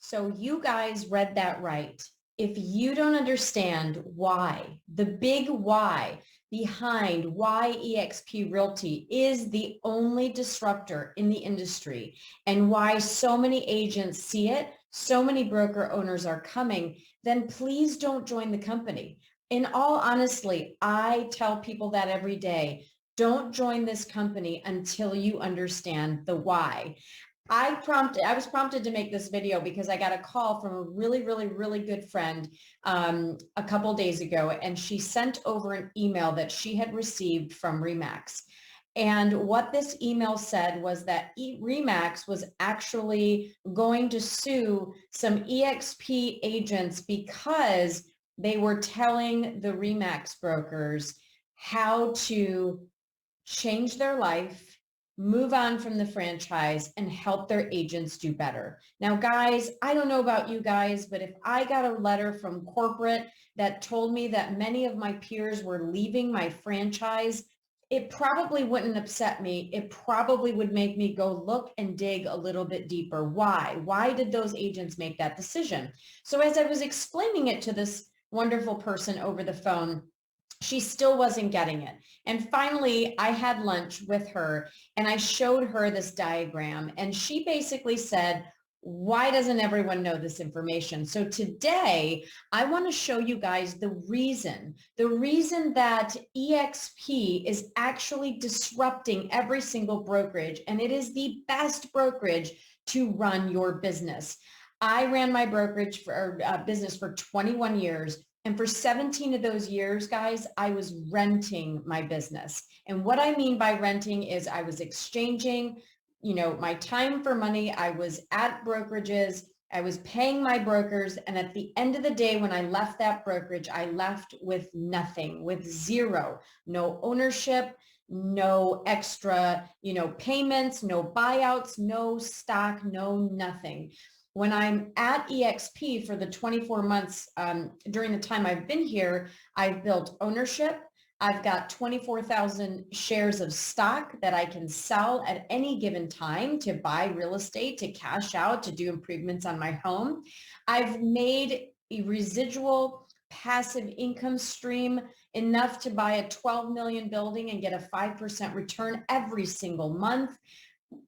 So you guys read that right. If you don't understand why, the big why behind why EXP Realty is the only disruptor in the industry and why so many agents see it, so many broker owners are coming, then please don't join the company. In all honesty, I tell people that every day. Don't join this company until you understand the why. I was prompted to make this video because I got a call from a really good friend a couple days ago, and she sent over an email that she had received from RE/MAX. And what this email said was that RE/MAX was actually going to sue some EXP agents because they were telling the RE/MAX brokers how to change their life, move on from the franchise, and help their agents do better. Now, guys, I don't know about you guys, but if I got a letter from corporate that told me that many of my peers were leaving my franchise, it probably wouldn't upset me. It probably would make me go look and dig a little bit deeper. Why? Why did those agents make that decision? So as I was explaining it to this wonderful person over the phone, she still wasn't getting it. And finally, I had lunch with her and I showed her this diagram, and she basically said, why doesn't everyone know this information? So today, I want to show you guys the reason that EXP is actually disrupting every single brokerage, and it is the best brokerage to run your business. I ran my brokerage for business for 21 years. And for 17 of those years, guys, I was renting my business. And what I mean by renting is I was exchanging, my time for money. I was at brokerages. I was paying my brokers. And at the end of the day, when I left that brokerage, I left with nothing, with zero, no ownership, no extra, payments, no buyouts, no stock, no nothing. When I'm at EXP for the 24 months during the time I've been here, I've built ownership. I've got 24,000 shares of stock that I can sell at any given time to buy real estate, to cash out, to do improvements on my home. I've made a residual passive income stream enough to buy a 12 million building and get a 5% return every single month.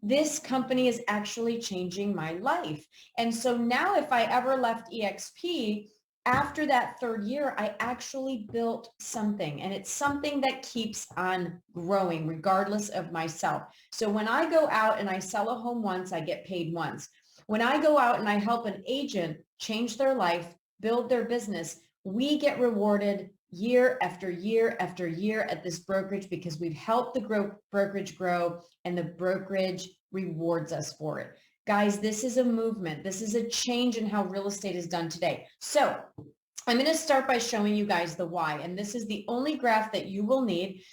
This company is actually changing my life. And so now if I ever left EXP, after that third year, I actually built something, and it's something that keeps on growing regardless of myself. So when I go out and I sell a home once, I get paid once. When I go out and I help an agent change their life, build their business, we get rewarded year after year after year at this brokerage because we've helped the brokerage grow, and the brokerage rewards us for it. Guys, this is a movement. This is a change in how real estate is done today. So I'm going to start by showing you guys the why, and this is the only graph that you will need.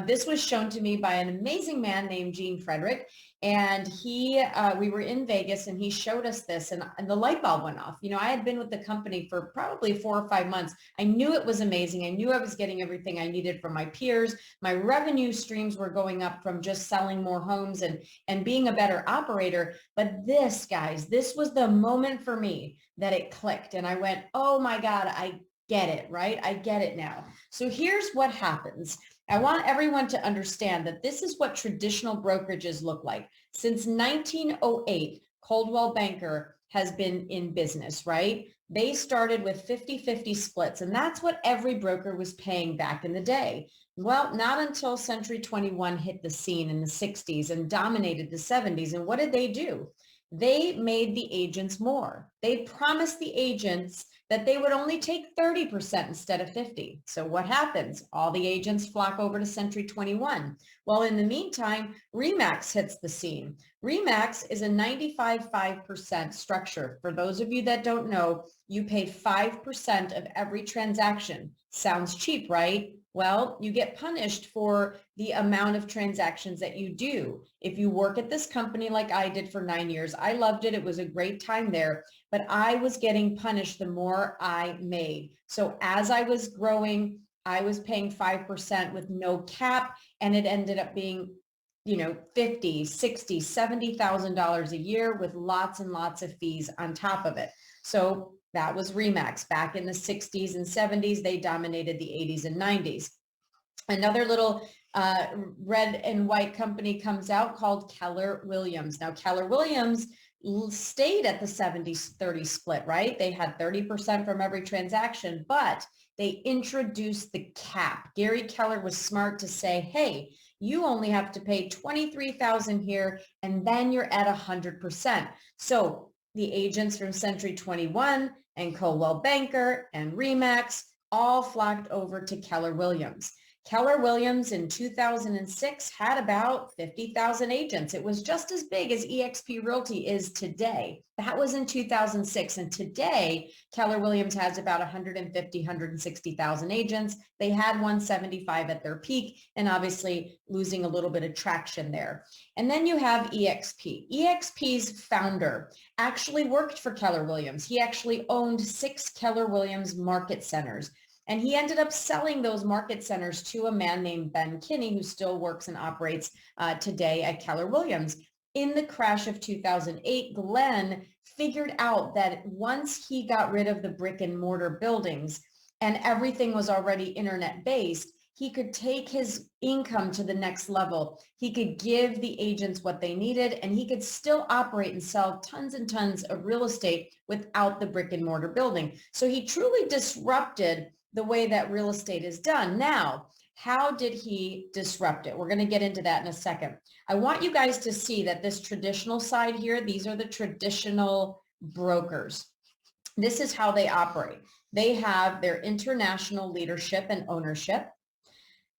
This was shown to me by an amazing man named Gene Frederick, and we were in Vegas, and he showed us this, and the light bulb went off. I had been with the company for probably 4 or 5 months. I knew it was amazing. I knew I was getting everything I needed from my peers. My revenue streams were going up from just selling more homes and being a better operator. But this, guys, this was the moment for me that it clicked, and I went, oh my God, I get it, right? I get it now. So here's what happens. I want everyone to understand that this is what traditional brokerages look like. Since 1908, Coldwell Banker has been in business, right? They started with 50-50 splits, and that's what every broker was paying back in the day. Well, not until Century 21 hit the scene in the 60s and dominated the 70s. And what did they do? They made the agents more. They promised the agents that they would only take 30% instead of 50. So what happens? All the agents flock over to Century 21. Well, in the meantime, RE/MAX hits the scene. RE/MAX is a 95-5% structure. For those of you that don't know, you pay 5% of every transaction. Sounds cheap, right? Well, you get punished for the amount of transactions that you do. If you work at this company like I did for 9 years, I loved it. It was a great time there, but I was getting punished the more I made. So as I was growing, I was paying 5% with no cap, and it ended up being $50, $60, $70,000 a year with lots and lots of fees on top of it. So that was RE/MAX. Back in the 60s and 70s, they dominated the 80s and 90s. Another little red and white company comes out called Keller Williams. Now, Keller Williams stayed at the 70-30 split, right? They had 30% from every transaction, but they introduced the cap. Gary Keller was smart to say, hey, you only have to pay $23,000 here, and then you're at 100%. So the agents from Century 21 and Coldwell Banker and RE/MAX all flocked over to Keller Williams. Keller Williams in 2006 had about 50,000 agents. It was just as big as EXP Realty is today. That was in 2006. And today, Keller Williams has about 150, 160,000 agents. They had 175 at their peak, and obviously losing a little bit of traction there. And then you have EXP. EXP's founder actually worked for Keller Williams. He actually owned 6 Keller Williams market centers. And he ended up selling those market centers to a man named Ben Kinney, who still works and operates today at Keller Williams. In the crash of 2008, Glenn figured out that once he got rid of the brick and mortar buildings and everything was already internet based, he could take his income to the next level. He could give the agents what they needed, and he could still operate and sell tons and tons of real estate without the brick and mortar building. So he truly disrupted the way that real estate is done. Now, how did he disrupt it? We're going to get into that in a second. I want you guys to see that this traditional side here, these are the traditional brokers. This is how they operate. They have their international leadership and ownership.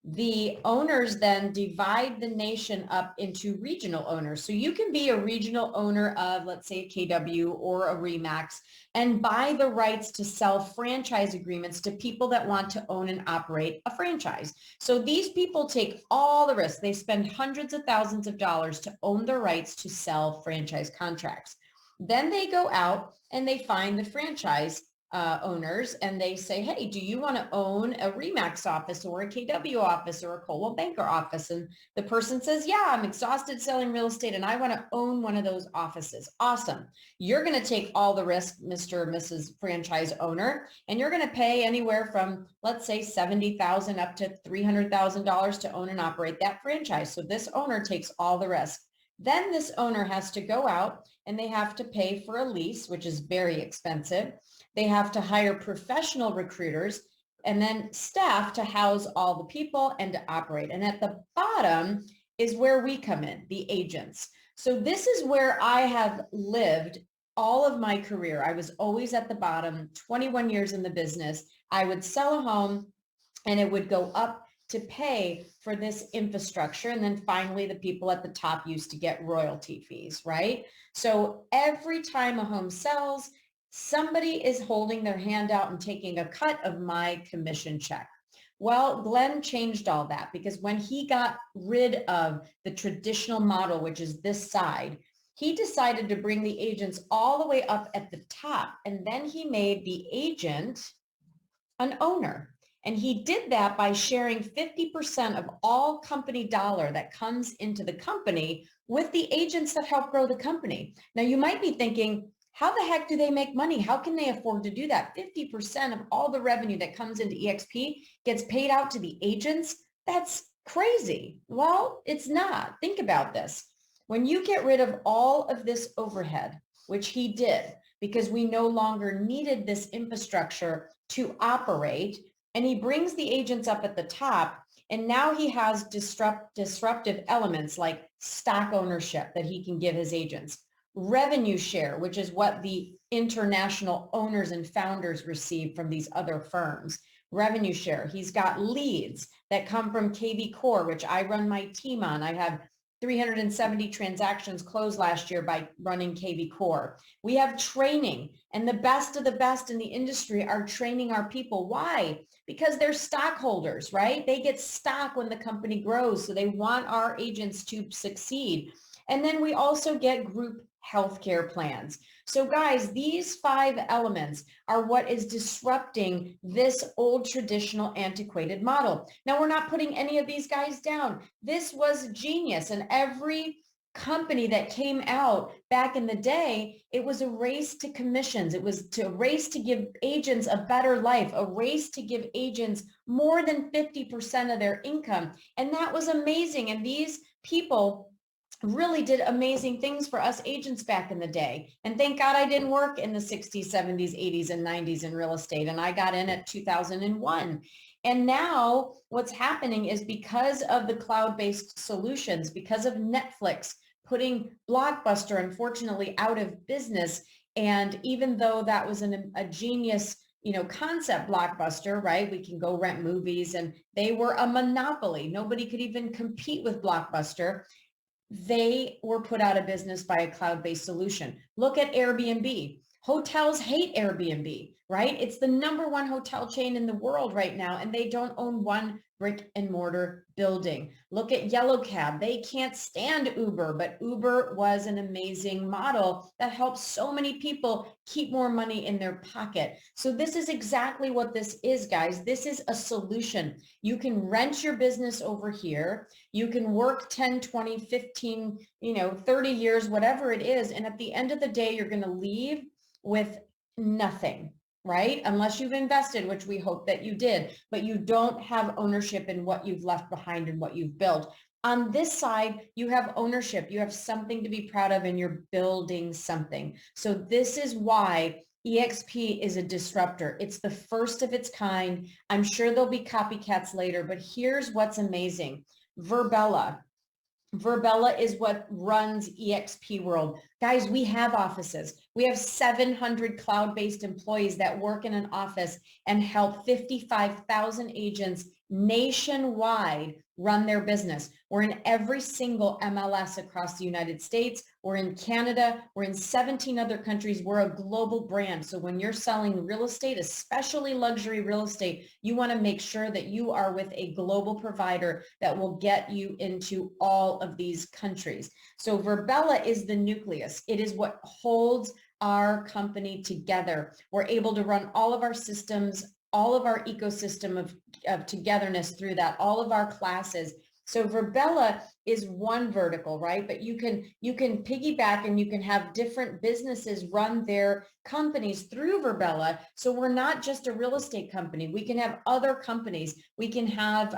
The owners then divide the nation up into regional owners. So you can be a regional owner of, let's say, a KW or a RE/MAX and buy the rights to sell franchise agreements to people that want to own and operate a franchise. So these people take all the risk. They spend hundreds of thousands of dollars to own the rights to sell franchise contracts. Then they go out and they find the franchise owners and they say, hey, do you want to own a RE/MAX office or a KW office or a Coldwell Banker office? And the person says, yeah, I'm exhausted selling real estate and I want to own one of those offices. Awesome. You're going to take all the risk, Mr. or Mrs. franchise owner, and you're going to pay anywhere from, let's say, $70,000 up to $300,000 to own and operate that franchise. So this owner takes all the risk. Then this owner has to go out and they have to pay for a lease, which is very expensive. They have to hire professional recruiters and then staff to house all the people and to operate. And at the bottom is where we come in, the agents. So this is where I have lived all of my career. I was always at the bottom, 21 years in the business. I would sell a home and it would go up to pay for this infrastructure. And then finally, the people at the top used to get royalty fees, right? So every time a home sells, somebody is holding their hand out and taking a cut of my commission check. Well, Glenn changed all that because when he got rid of the traditional model, which is this side, he decided to bring the agents all the way up at the top. And then he made the agent an owner. And he did that by sharing 50% of all company dollar that comes into the company with the agents that help grow the company. Now, you might be thinking, how the heck do they make money? How can they afford to do that? 50% of all the revenue that comes into EXP gets paid out to the agents? That's crazy. Well, it's not. Think about this. When you get rid of all of this overhead, which he did, because we no longer needed this infrastructure to operate, and he brings the agents up at the top, and now he has disruptive elements like stock ownership that he can give his agents. Revenue share, which is what the international owners and founders receive from these other firms. Revenue share. He's got leads that come from KV Core, which I run my team on. I have 370 transactions closed last year by running KV Core. We have training, and the best of the best in the industry are training our people. Why? Because they're stockholders, right? They get stock when the company grows, so they want our agents to succeed. And then we also get group healthcare plans. So guys, these 5 elements are what is disrupting this old traditional antiquated model. Now, we're not putting any of these guys down. This was genius, and every company that came out back in the day, it was a race to commissions. It was a race to give agents a better life, a race to give agents more than 50% of their income. And that was amazing. And these people really did amazing things for us agents back in the day. And thank God I didn't work in the 60s, 70s, 80s, and 90s in real estate. And I got in at 2001. And now what's happening is because of the cloud-based solutions, because of Netflix putting Blockbuster, unfortunately, out of business. And even though that was a genius concept, Blockbuster, right? We can go rent movies, and they were a monopoly. Nobody could even compete with Blockbuster. They were put out of business by a cloud-based solution. Look at Airbnb. Hotels hate Airbnb, right? It's the #1 hotel chain in the world right now, and they don't own one brick and mortar building. Look at Yellow Cab. They can't stand Uber, but Uber was an amazing model that helps so many people keep more money in their pocket. So this is exactly what this is, guys. This is a solution. You can rent your business over here. You can work 10, 20, 15, 30 years, whatever it is. And at the end of the day, you're going to leave with nothing, right? Unless you've invested, which we hope that you did, but you don't have ownership in what you've left behind and what you've built. On this side, you have ownership. You have something to be proud of, and you're building something. So this is why EXP is a disruptor. It's the first of its kind. I'm sure there'll be copycats later, but here's what's amazing. Verbella is what runs EXP World. Guys, we have offices. We have 700 cloud-based employees that work in an office and help 55,000 agents nationwide run their business. We're in every single MLS across the United States. We're in Canada. We're in 17 other countries. We're a global brand. So when you're selling real estate, especially luxury real estate, you want to make sure that you are with a global provider that will get you into all of these countries. So Verbella is the nucleus. It is what holds our company together. We're able to run all of our systems, all of our ecosystem of togetherness through that, all of our classes. So Verbella is one vertical, right? But you can piggyback, and you can have different businesses run their companies through Verbella. So we're not just a real estate company. We can have other companies. We can have,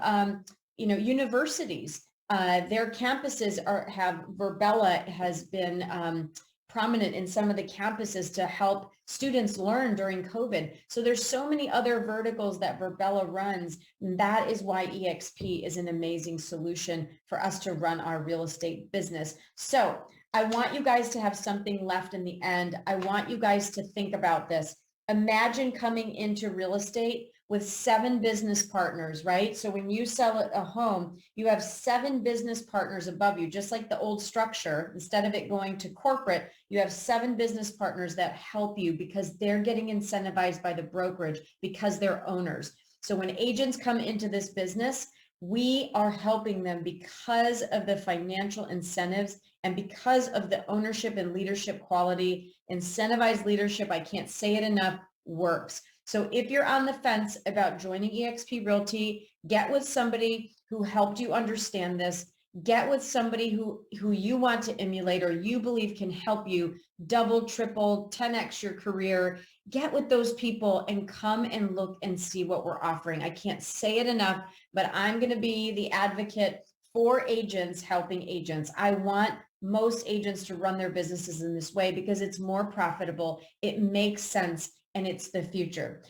universities. Their campuses have Verbella has been prominent in some of the campuses to help students learn during COVID. So there's so many other verticals that Verbella runs. And that is why EXP is an amazing solution for us to run our real estate business. So I want you guys to have something left in the end. I want you guys to think about this. Imagine coming into real estate with 7 business partners, right? So when you sell a home, you have 7 business partners above you, just like the old structure. Instead of it going to corporate, you have 7 business partners that help you because they're getting incentivized by the brokerage because they're owners. So when agents come into this business, we are helping them because of the financial incentives and because of the ownership and leadership quality. Incentivized leadership, I can't say it enough, works. So if you're on the fence about joining EXP Realty, get with somebody who helped you understand this. Get with somebody who you want to emulate or you believe can help you double, triple, 10x your career. Get with those people and come and look and see what we're offering. I can't say it enough, but I'm going to be the advocate for agents helping agents. I want most agents to run their businesses in this way because it's more profitable. It makes sense. And it's the future.